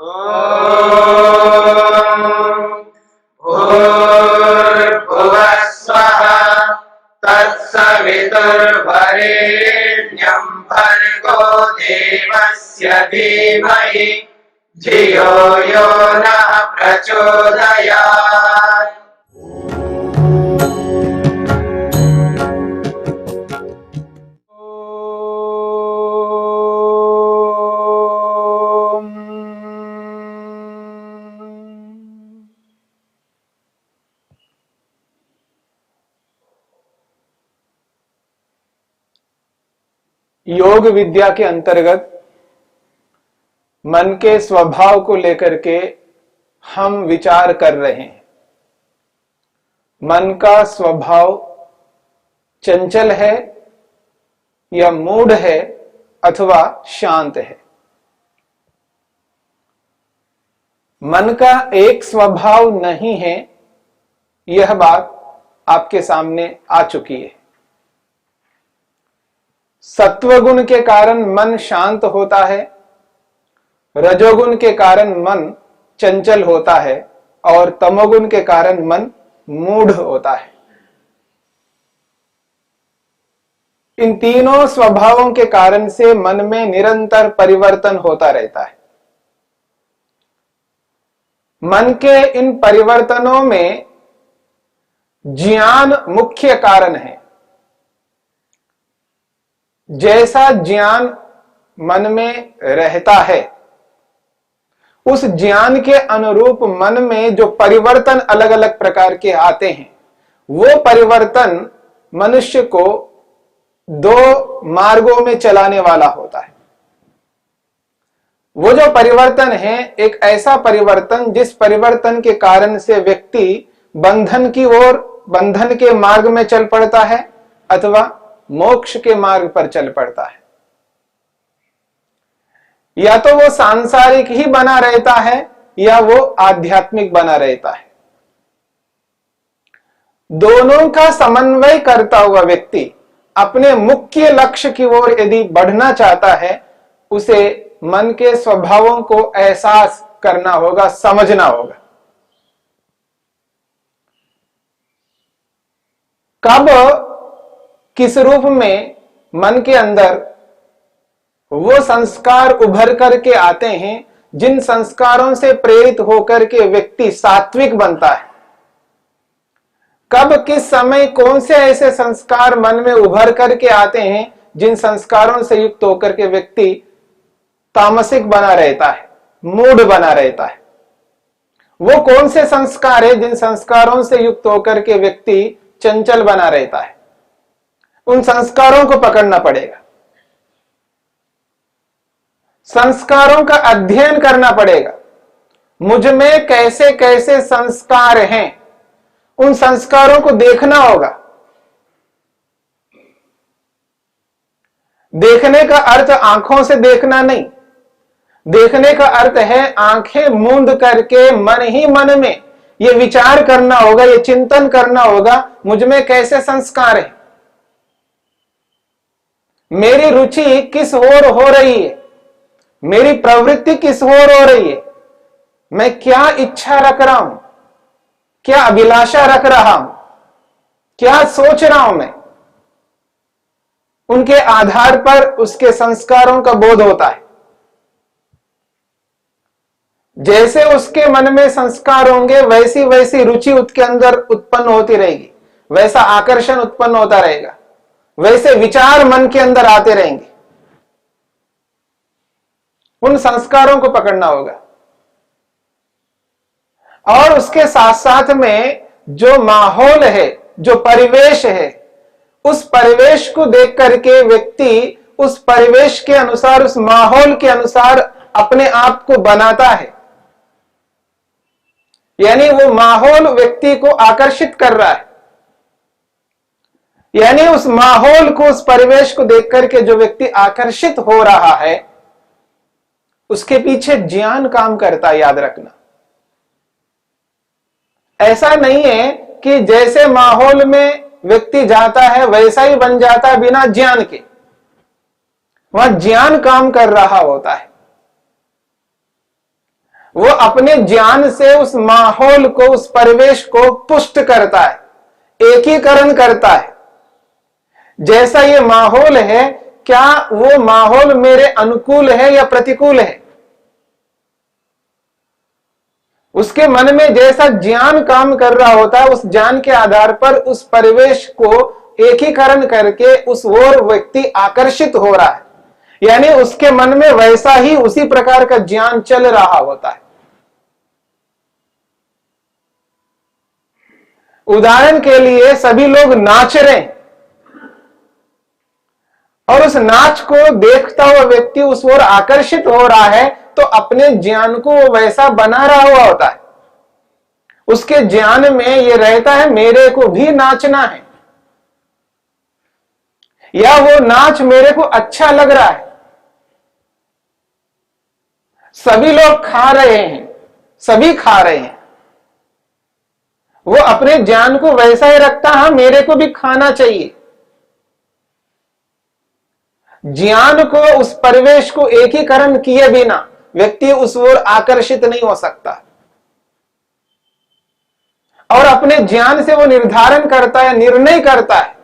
भूर्भुवः स्वः तत्सवितुर्वरेण्यं भर्गो देवस्य धीमहि धियो यो नः प्रचोदयात्। योग विद्या के अंतर्गत मन के स्वभाव को लेकर के हम विचार कर रहे हैं। मन का स्वभाव चंचल है या मूढ़ है अथवा शांत है। मन का एक स्वभाव नहीं है, यह बात आपके सामने आ चुकी है। सत्वगुण के कारण मन शांत होता है, रजोगुण के कारण मन चंचल होता है और तमोगुण के कारण मन मूढ़ होता है। इन तीनों स्वभावों के कारण से मन में निरंतर परिवर्तन होता रहता है। मन के इन परिवर्तनों में ज्ञान मुख्य कारण है। जैसा ज्ञान मन में रहता है, उस ज्ञान के अनुरूप मन में जो परिवर्तन अलग अलग प्रकार के आते हैं, वो परिवर्तन मनुष्य को दो मार्गों में चलाने वाला होता है। वो जो परिवर्तन है, एक ऐसा परिवर्तन जिस परिवर्तन के कारण से व्यक्ति बंधन की ओर, बंधन के मार्ग में चल पड़ता है अथवा मोक्ष के मार्ग पर चल पड़ता है। या तो वो सांसारिक ही बना रहता है या वो आध्यात्मिक बना रहता है। दोनों का समन्वय करता हुआ व्यक्ति अपने मुख्य लक्ष्य की ओर यदि बढ़ना चाहता है, उसे मन के स्वभावों को एहसास करना होगा, समझना होगा। कब किस रूप में मन के अंदर वो संस्कार उभर करके आते हैं जिन संस्कारों से प्रेरित होकर के व्यक्ति सात्विक बनता है। कब किस समय कौन से ऐसे संस्कार मन में उभर करके आते हैं जिन संस्कारों से युक्त होकर के व्यक्ति तामसिक बना रहता है, मूढ़ बना रहता है। वो कौन से संस्कार है जिन संस्कारों से युक्त होकर के व्यक्ति चंचल बना रहता है। उन संस्कारों को पकड़ना पड़ेगा, संस्कारों का अध्ययन करना पड़ेगा। मुझ में कैसे कैसे संस्कार हैं, उन संस्कारों को देखना होगा। देखने का अर्थ आंखों से देखना नहीं, देखने का अर्थ है आंखें मूंद करके मन ही मन में यह विचार करना होगा, यह चिंतन करना होगा, मुझ में कैसे संस्कार है, मेरी रुचि किस ओर हो रही है, मेरी प्रवृत्ति किस ओर हो रही है, मैं क्या इच्छा रख रहा हूं, क्या अभिलाषा रख रहा हूं, क्या सोच रहा हूं मैं। उनके आधार पर उसके संस्कारों का बोध होता है। जैसे उसके मन में संस्कार होंगे, वैसी वैसी रुचि उसके अंदर उत्पन्न होती रहेगी, वैसा आकर्षण उत्पन्न होता रहेगा, वैसे विचार मन के अंदर आते रहेंगे। उन संस्कारों को पकड़ना होगा। और उसके साथ साथ में जो माहौल है, जो परिवेश है, उस परिवेश को देख करके व्यक्ति उस परिवेश के अनुसार, उस माहौल के अनुसार अपने आप को बनाता है। यानी वो माहौल व्यक्ति को आकर्षित कर रहा है। यानी उस माहौल को, उस परिवेश को देख करके जो व्यक्ति आकर्षित हो रहा है, उसके पीछे ज्ञान काम करता है। याद रखना, ऐसा नहीं है कि जैसे माहौल में व्यक्ति जाता है वैसा ही बन जाता है बिना ज्ञान के। वहां ज्ञान काम कर रहा होता है। अपने ज्ञान से उस माहौल को, उस परिवेश को पुष्ट करता है, एकीकरण करता है। जैसा ये माहौल है, क्या वो माहौल मेरे अनुकूल है या प्रतिकूल है? उसके मन में जैसा ज्ञान काम कर रहा होता है, उस ज्ञान के आधार पर उस परिवेश को एकीकरण करके उस ओर व्यक्ति आकर्षित हो रहा है, यानी उसके मन में वैसा ही उसी प्रकार का ज्ञान चल रहा होता है। उदाहरण के लिए सभी लोग नाच रहे हैं और उस नाच को देखता हुआ व्यक्ति उस ओर आकर्षित हो रहा है, तो अपने ज्ञान को वो वैसा बना रहा हुआ होता है। उसके ज्ञान में ये रहता है मेरे को भी नाचना है, या वो नाच मेरे को अच्छा लग रहा है। सभी लोग खा रहे हैं, सभी खा रहे हैं, वो अपने ज्ञान को वैसा ही रखता है, मेरे को भी खाना चाहिए। ज्ञान को, उस परिवेश को एकीकरण किए बिना व्यक्ति उस ओर आकर्षित नहीं हो सकता, और अपने ज्ञान से वो निर्धारण करता है, निर्णय करता है,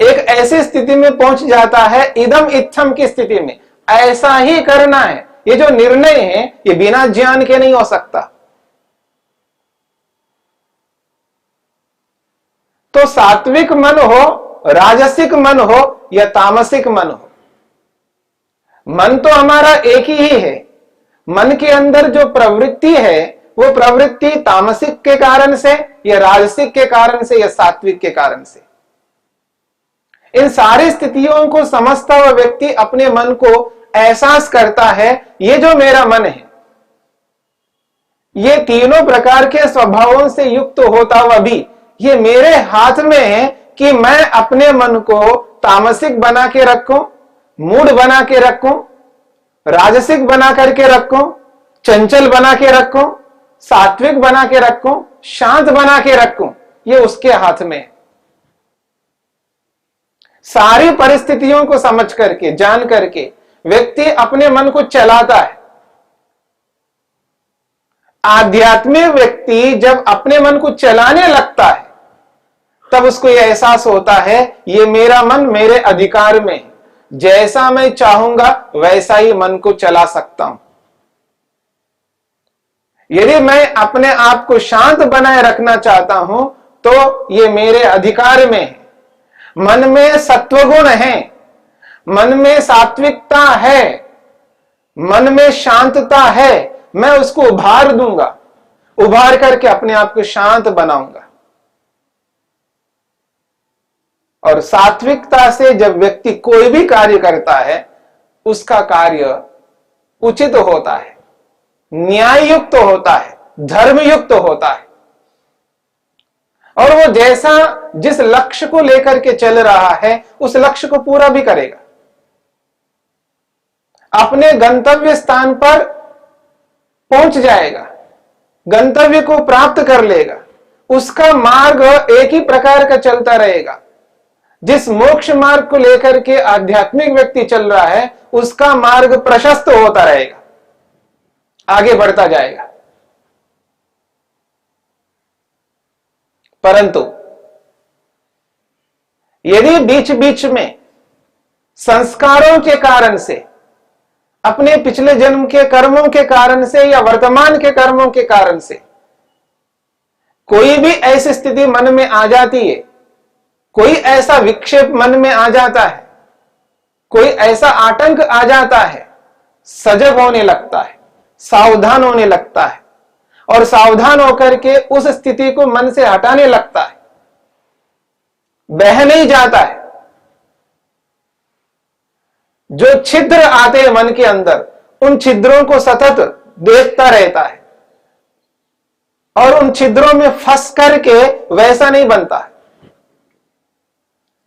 एक ऐसी स्थिति में पहुंच जाता है, इदम इत्थम की स्थिति में, ऐसा ही करना है। ये जो निर्णय है ये बिना ज्ञान के नहीं हो सकता। तो सात्विक मन हो, राजसिक मन हो या तामसिक मन हो, मन तो हमारा एक ही है। मन के अंदर जो प्रवृत्ति है वो प्रवृत्ति तामसिक के कारण से या राजसिक के कारण से या सात्विक के कारण से, इन सारी स्थितियों को समझता हुआ व्यक्ति अपने मन को एहसास करता है, ये जो मेरा मन है ये तीनों प्रकार के स्वभावों से युक्त होता हुआ भी ये मेरे हाथ में है कि मैं अपने मन को तामसिक बना के रखूं, मूड बना के रखूं, राजसिक बना करके रखूं, चंचल बना के रखूं, सात्विक बना के रखूं, शांत बना के रखूं, ये उसके हाथ में है। सारी परिस्थितियों को समझ करके, जान करके व्यक्ति अपने मन को चलाता है। आध्यात्मिक व्यक्ति जब अपने मन को चलाने लगता है तब उसको यह एहसास होता है ये मेरा मन मेरे अधिकार में है, जैसा मैं चाहूंगा वैसा ही मन को चला सकता हूं। यदि मैं अपने आप को शांत बनाए रखना चाहता हूं तो ये मेरे अधिकार में है। मन में सत्वगुण है, मन में सात्विकता है, मन में शांतता है, मैं उसको उभार दूंगा, उभार करके अपने आप को शांत बनाऊंगा। और सात्विकता से जब व्यक्ति कोई भी कार्य करता है उसका कार्य उचित होता है, न्याय युक्त होता है, धर्मयुक्त होता है, और वो जैसा जिस लक्ष्य को लेकर के चल रहा है उस लक्ष्य को पूरा भी करेगा, अपने गंतव्य स्थान पर पहुंच जाएगा, गंतव्य को प्राप्त कर लेगा। उसका मार्ग एक ही प्रकार का चलता रहेगा। जिस मोक्ष मार्ग को लेकर के आध्यात्मिक व्यक्ति चल रहा है उसका मार्ग प्रशस्त होता रहेगा, आगे बढ़ता जाएगा। परंतु यदि बीच बीच में संस्कारों के कारण से, अपने पिछले जन्म के कर्मों के कारण से या वर्तमान के कर्मों के कारण से कोई भी ऐसी स्थिति मन में आ जाती है, कोई ऐसा विक्षेप मन में आ जाता है, कोई ऐसा आतंक आ जाता है, सजग होने लगता है, सावधान होने लगता है, और सावधान होकर के उस स्थिति को मन से हटाने लगता है, बह नहीं जाता है। जो छिद्र आते हैं मन के अंदर उन छिद्रों को सतत देखता रहता है और उन छिद्रों में फंस करके वैसा नहीं बनता है।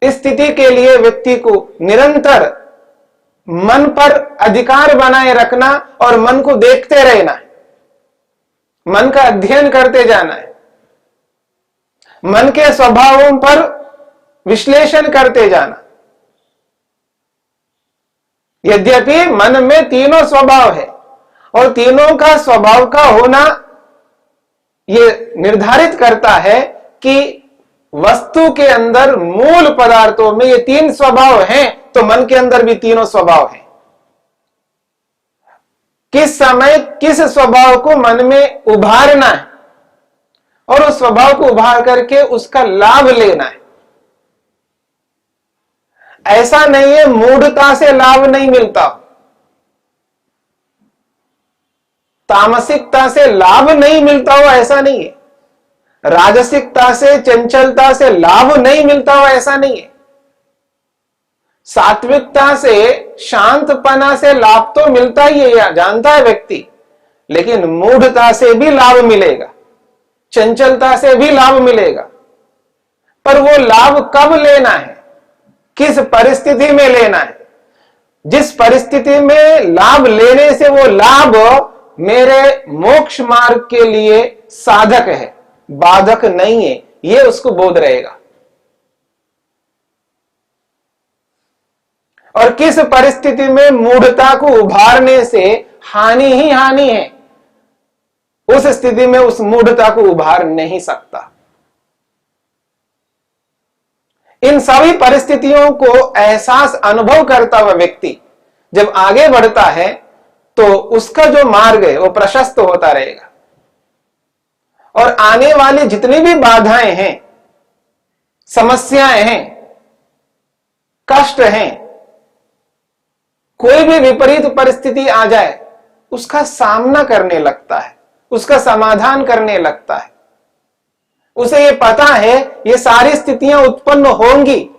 इस स्थिति के लिए व्यक्ति को निरंतर मन पर अधिकार बनाए रखना और मन को देखते रहना है, मन का अध्ययन करते जाना है, मन के स्वभावों पर विश्लेषण करते जाना। यद्यपि मन में तीनों स्वभाव है और तीनों का स्वभाव का होना यह निर्धारित करता है कि वस्तु के अंदर मूल पदार्थों में ये तीन स्वभाव हैं, तो मन के अंदर भी तीनों स्वभाव हैं। किस समय किस स्वभाव को मन में उभारना है और उस स्वभाव को उभार करके उसका लाभ लेना है। ऐसा नहीं है मूढ़ता से लाभ नहीं मिलता, तामसिकता से लाभ नहीं मिलता हो ऐसा नहीं है, राजसिकता से चंचलता से लाभ नहीं मिलता हो ऐसा नहीं है, सात्विकता से शांतपना से लाभ तो मिलता ही है, जानता है व्यक्ति, लेकिन मूढ़ता से भी लाभ मिलेगा, चंचलता से भी लाभ मिलेगा। पर वो लाभ कब लेना है, किस परिस्थिति में लेना है? जिस परिस्थिति में लाभ लेने से वो लाभ मेरे मोक्ष मार्ग के लिए साधक है, बाधक नहीं है, ये उसको बोध रहेगा। और किस परिस्थिति में मूढ़ता को उभारने से हानि ही हानि है, उस स्थिति में उस मूढ़ता को उभार नहीं सकता। इन सभी परिस्थितियों को एहसास अनुभव करता हुआ व्यक्ति जब आगे बढ़ता है तो उसका जो मार्ग है वो प्रशस्त होता रहेगा और आने वाली जितनी भी बाधाएं हैं, समस्याएं हैं, कष्ट हैं, कोई भी विपरीत परिस्थिति आ जाए उसका सामना करने लगता है, उसका समाधान करने लगता है। उसे ये पता है ये सारी स्थितियां उत्पन्न होंगी,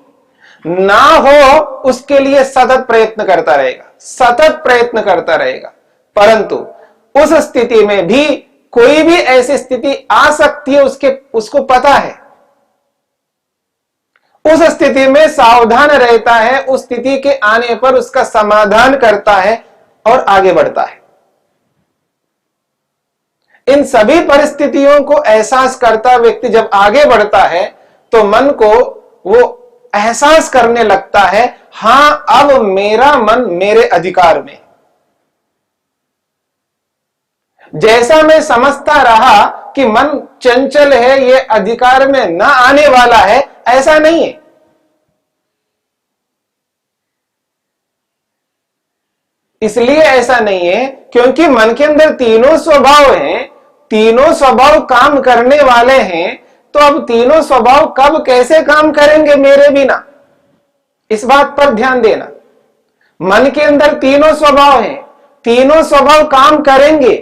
ना हो उसके लिए सतत प्रयत्न करता रहेगा, सतत प्रयत्न करता रहेगा। परंतु उस स्थिति में भी कोई भी ऐसी स्थिति आ सकती है, उसको पता है। उस स्थिति में सावधान रहता है, उस स्थिति के आने पर उसका समाधान करता है और आगे बढ़ता है। इन सभी परिस्थितियों को एहसास करता व्यक्ति जब आगे बढ़ता है तो मन को वो एहसास करने लगता है, हां अब मेरा मन मेरे अधिकार में। जैसा मैं समझता रहा कि मन चंचल है, ये अधिकार में न आने वाला है, ऐसा नहीं है। इसलिए ऐसा नहीं है क्योंकि मन के अंदर तीनों स्वभाव हैं, तीनों स्वभाव काम करने वाले हैं। तो अब तीनों स्वभाव कब कैसे काम करेंगे मेरे बिना, इस बात पर ध्यान देना। मन के अंदर तीनों स्वभाव हैं, तीनों स्वभाव काम करेंगे,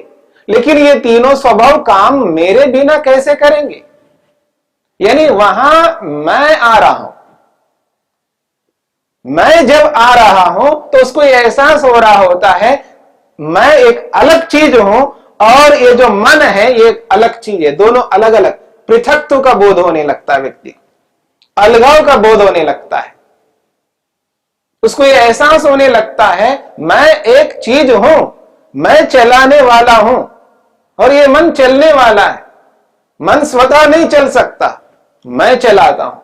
लेकिन ये तीनों स्वभाव काम मेरे बिना कैसे करेंगे? यानी वहां मैं आ रहा हूं, मैं जब आ रहा हूं तो उसको यह एहसास हो रहा होता है मैं एक अलग चीज हूं और ये जो मन है ये एक अलग चीज है। दोनों अलग अलग, पृथकत्व का बोध होने लगता है व्यक्ति, अलगाव का बोध होने लगता है। उसको ये एहसास होने लगता है मैं एक चीज हूं, मैं चलाने वाला हूं और ये मन चलने वाला है। मन स्वतः नहीं चल सकता, मैं चलाता हूं।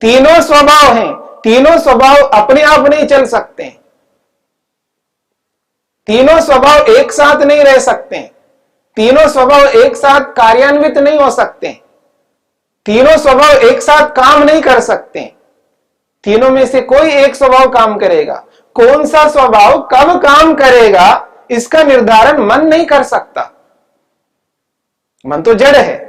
तीनों स्वभाव हैं, तीनों स्वभाव अपने आप नहीं चल सकते हैं, तीनों स्वभाव एक साथ नहीं रह सकते हैं, तीनों स्वभाव एक साथ कार्यान्वित नहीं हो सकते हैं, तीनों स्वभाव एक साथ काम नहीं कर सकते हैं। तीनों में से कोई एक स्वभाव काम करेगा। कौन सा स्वभाव कब काम करेगा इसका निर्धारण मन नहीं कर सकता। मन तो जड़ है,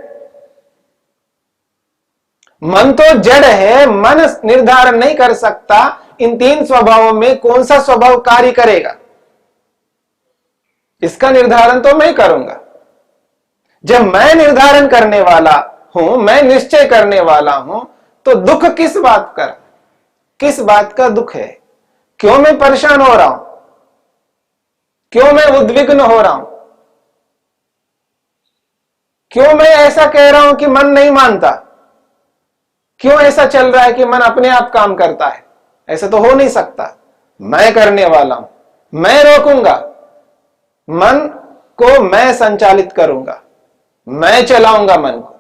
मन तो जड़ है, मन निर्धारण नहीं कर सकता इन तीन स्वभावों में कौन सा स्वभाव कार्य करेगा। इसका निर्धारण तो मैं करूंगा। जब मैं निर्धारण करने वाला हूं, मैं निश्चय करने वाला हूं, तो दुख किस बात का, किस बात का दुख है? क्यों मैं परेशान हो रहा हूं, क्यों मैं उद्विग्न हो रहा हूं, क्यों मैं ऐसा कह रहा हूं कि मन नहीं मानता, क्यों ऐसा चल रहा है कि मन अपने आप काम करता है? ऐसा तो हो नहीं सकता। मैं करने वाला हूं, मैं रोकूंगा, मन को मैं संचालित करूंगा, मैं चलाऊंगा मन को।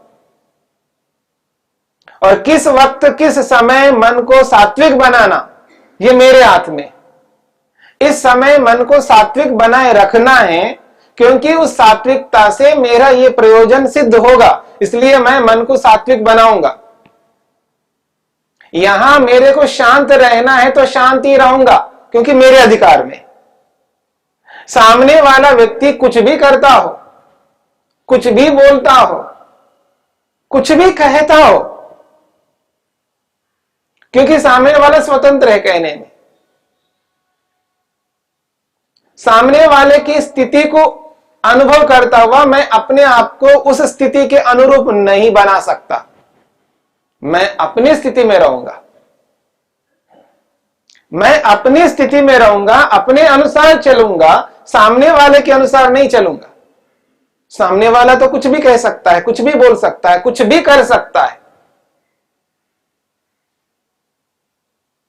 और किस वक्त किस समय मन को सात्विक बनाना ये मेरे हाथ में, इस समय मन को सात्विक बनाए रखना है, क्योंकि उस सात्विकता से मेरा ये प्रयोजन सिद्ध होगा, इसलिए मैं मन को सात्विक बनाऊंगा। यहां मेरे को शांत रहना है तो शांति रहूंगा, क्योंकि मेरे अधिकार में। सामने वाला व्यक्ति कुछ भी करता हो, कुछ भी बोलता हो, कुछ भी कहता हो, क्योंकि सामने वाला स्वतंत्र है कहने में। सामने वाले की स्थिति को अनुभव करता हुआ मैं अपने आप को उस स्थिति के अनुरूप नहीं बना सकता। मैं अपनी स्थिति में रहूंगा, मैं अपनी स्थिति में रहूंगा, अपने अनुसार चलूंगा, सामने वाले के अनुसार नहीं चलूंगा। सामने वाला तो कुछ भी कह सकता है, कुछ भी बोल सकता है, कुछ भी कर सकता है।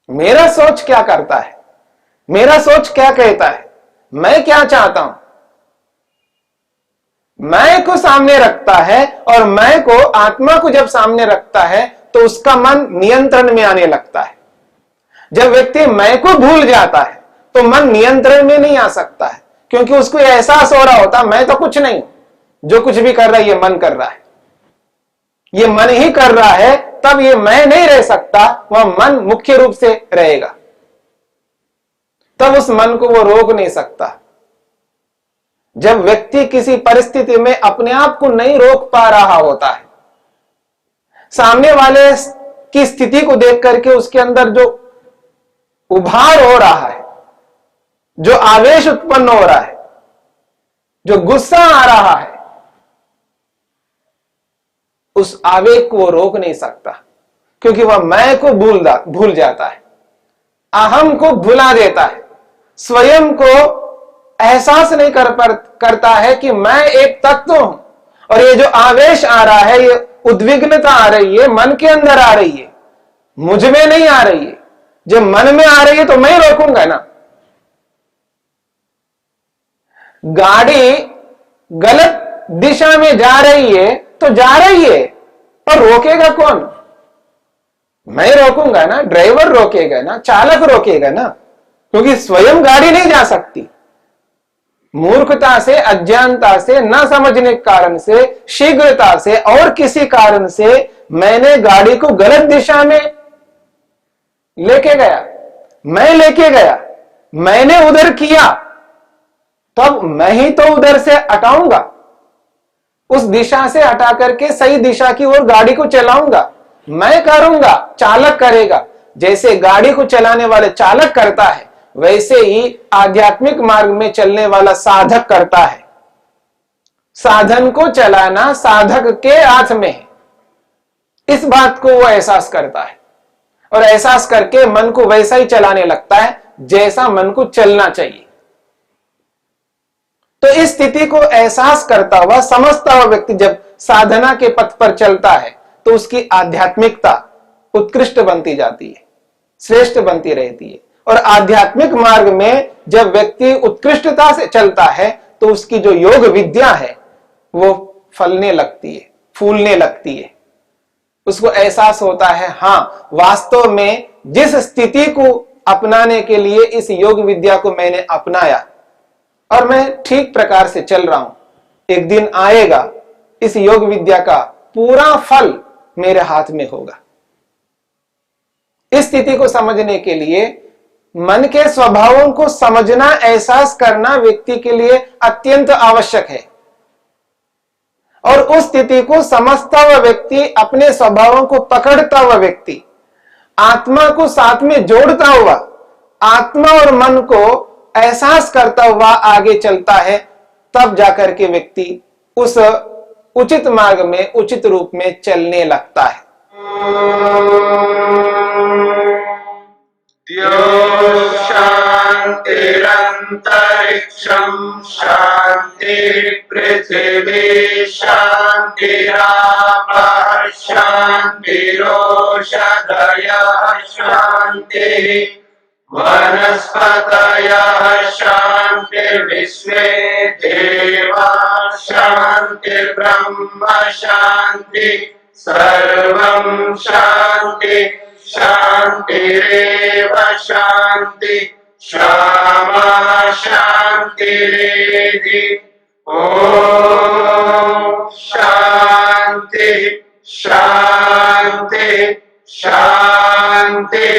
मेरा सोच क्या करता है, मेरा सोच क्या कहता है, मैं क्या चाहता हूं, मैं को सामने रखता है। और मैं को, आत्मा को जब सामने रखता है तो उसका मन नियंत्रण में आने लगता है। जब व्यक्ति मैं को भूल जाता है तो मन नियंत्रण में नहीं आ सकता है, क्योंकि उसको एहसास हो रहा होता मैं तो कुछ नहीं, जो कुछ भी कर रहा है ये मन कर रहा है, ये मन ही कर रहा है। तब ये मैं नहीं रह सकता, वह मन मुख्य रूप से रहेगा, तब उस मन को वो रोक नहीं सकता। जब व्यक्ति किसी परिस्थिति में अपने आप को नहीं रोक पा रहा होता है, सामने वाले की स्थिति को देख करके उसके अंदर जो उभार हो रहा है, जो आवेश उत्पन्न हो रहा है, जो गुस्सा आ रहा है, उस आवेग को वो रोक नहीं सकता, क्योंकि वह मैं को भूल जाता है, अहम को भुला देता है, स्वयं को एहसास नहीं करता है कि मैं एक तत्व हूं। और ये जो आवेश आ रहा है, ये उद्विग्नता आ रही है, मन के अंदर आ रही है, मुझ में नहीं आ रही है। जब मन में आ रही है तो मैं रोकूंगा ना। गाड़ी गलत दिशा में जा रही है तो जा रही है, पर रोकेगा कौन? मैं रोकूंगा ना, ड्राइवर रोकेगा ना, चालक रोकेगा ना, क्योंकि स्वयं गाड़ी नहीं जा सकती। मूर्खता से, अज्ञानता से, न समझने के कारण से, शीघ्रता से और किसी कारण से मैंने गाड़ी को गलत दिशा में लेके गया, मैं लेके गया, मैंने उधर किया, तब मैं ही तो उधर से हटाऊंगा, उस दिशा से हटा करके सही दिशा की ओर गाड़ी को चलाऊंगा। मैं करूंगा, चालक करेगा। जैसे गाड़ी को चलाने वाले चालक करता है, वैसे ही आध्यात्मिक मार्ग में चलने वाला साधक करता है। साधन को चलाना साधक के हाथ में है, इस बात को वो एहसास करता है, और एहसास करके मन को वैसा ही चलाने लगता है जैसा मन को चलना चाहिए। तो इस स्थिति को एहसास करता हुआ, समझता हुआ व्यक्ति जब साधना के पथ पर चलता है तो उसकी आध्यात्मिकता उत्कृष्ट बनती जाती है, श्रेष्ठ बनती रहती है। और आध्यात्मिक मार्ग में जब व्यक्ति उत्कृष्टता से चलता है तो उसकी जो योग विद्या है वो फलने लगती है, फूलने लगती है। उसको एहसास होता है, हाँ वास्तव में जिस स्थिति को अपनाने के लिए इस योग विद्या को मैंने अपनाया और मैं ठीक प्रकार से चल रहा हूं, एक दिन आएगा इस योग विद्या का पूरा फल मेरे हाथ में होगा। इस स्थिति को समझने के लिए मन के स्वभावों को समझना, एहसास करना व्यक्ति के लिए अत्यंत आवश्यक है। और उस स्थिति को समझता हुआ व्यक्ति, अपने स्वभावों को पकड़ता हुआ व्यक्ति, आत्मा को साथ में जोड़ता हुआ, आत्मा और मन को एहसास करता हुआ आगे चलता है, तब जाकर के व्यक्ति उस उचित मार्ग में, उचित रूप में चलने लगता है। शांतिरंतरिक्षं शांति पृथिवी शांतिरापः शांतिरोषधयः शांति वनस्पतयः शांतिर्विश्वे देवाः शांतिर्ब्रह्म शांति सर्वं शांति शांतिरेव शांति क्षमा शान्तिरेधि ॐ शान्ति शान्ति शान्ति